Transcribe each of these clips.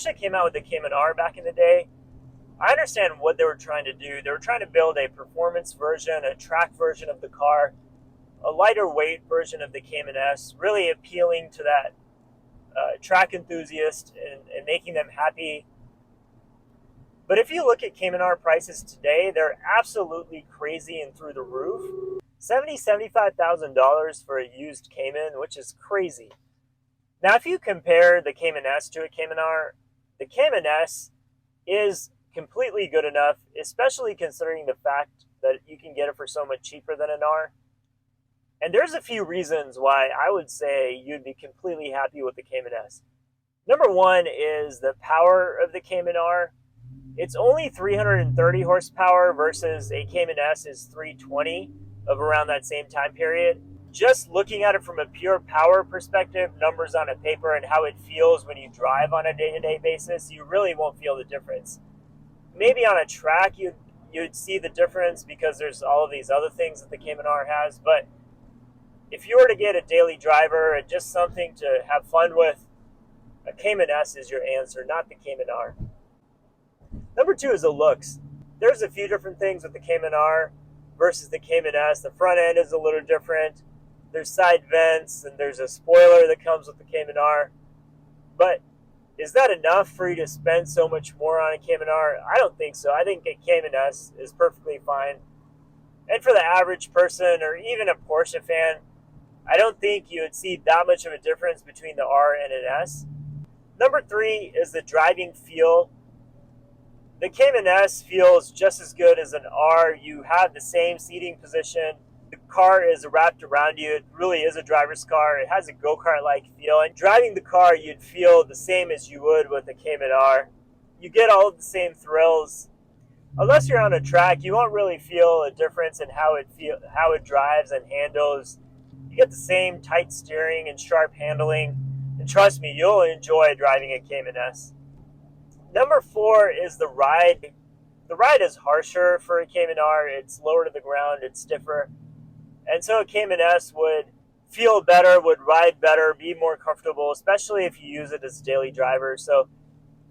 Porsche came out with the Cayman R back in the day, I understand what they were trying to do. They were trying to build a performance version, a track version of the car, a lighter weight version of the Cayman S, really appealing to that track enthusiast and making them happy. But if you look at Cayman R prices today, they're absolutely crazy and through the roof. $75,000 for a used Cayman, which is crazy. Now, if you compare the Cayman S to a Cayman R, the Cayman S is completely good enough, especially considering the fact that you can get it for so much cheaper than an R. And there's a few reasons why I would say you'd be completely happy with the Cayman S. Number one is the power of the Cayman R. It's only 330 horsepower versus a Cayman S is 320 of around that same time period. Just looking at it from a pure power perspective, numbers on a paper, and how it feels when you drive on a day-to-day basis, you really won't feel the difference. Maybe on a track you'd see the difference because there's all of these other things that the Cayman R has, but if you were to get a daily driver and just something to have fun with, a Cayman S is your answer, not the Cayman R. Number two is the looks. There's a few different things with the Cayman R versus the Cayman S. The front end is a little different. There's side vents and there's a spoiler that comes with the Cayman R. But is that enough for you to spend so much more on a Cayman R? I don't think so. I think a Cayman S is perfectly fine. And for the average person or even a Porsche fan, I don't think you would see that much of a difference between the R and an S. Number three is the driving feel. The Cayman S feels just as good as an R. You have the same seating position. The car is wrapped around you. It really is a driver's car. It has a go-kart-like feel. And driving the car, you'd feel the same as you would with a Cayman R. You get all of the same thrills. Unless you're on a track, you won't really feel a difference in how it drives and handles. You get the same tight steering and sharp handling. And trust me, you'll enjoy driving a Cayman S. Number four is the ride. The ride is harsher for a Cayman R. It's lower to the ground. It's stiffer. And so a Cayman S would feel better, would ride better, be more comfortable, especially if you use it as a daily driver. So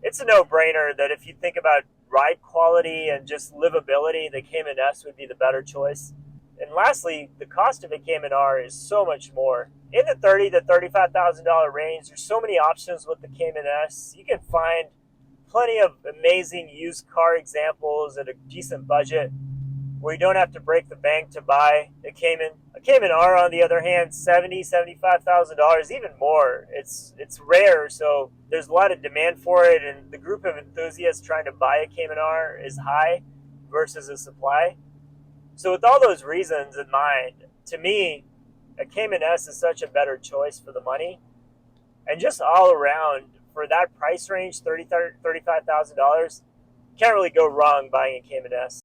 it's a no-brainer that if you think about ride quality and just livability, the Cayman S would be the better choice. And lastly, the cost of a Cayman R is so much more. In the $30,000 to $35,000 range, there's so many options with the Cayman S. You can find plenty of amazing used car examples at a decent budget where you don't have to break the bank to buy a Cayman. A Cayman R, on the other hand, $70,000, $75,000, even more. It's rare, so there's a lot of demand for it, and the group of enthusiasts trying to buy a Cayman R is high versus the supply. So with all those reasons in mind, to me, a Cayman S is such a better choice for the money. And just all around, for that price range, $30,000 to $35,000, can't really go wrong buying a Cayman S.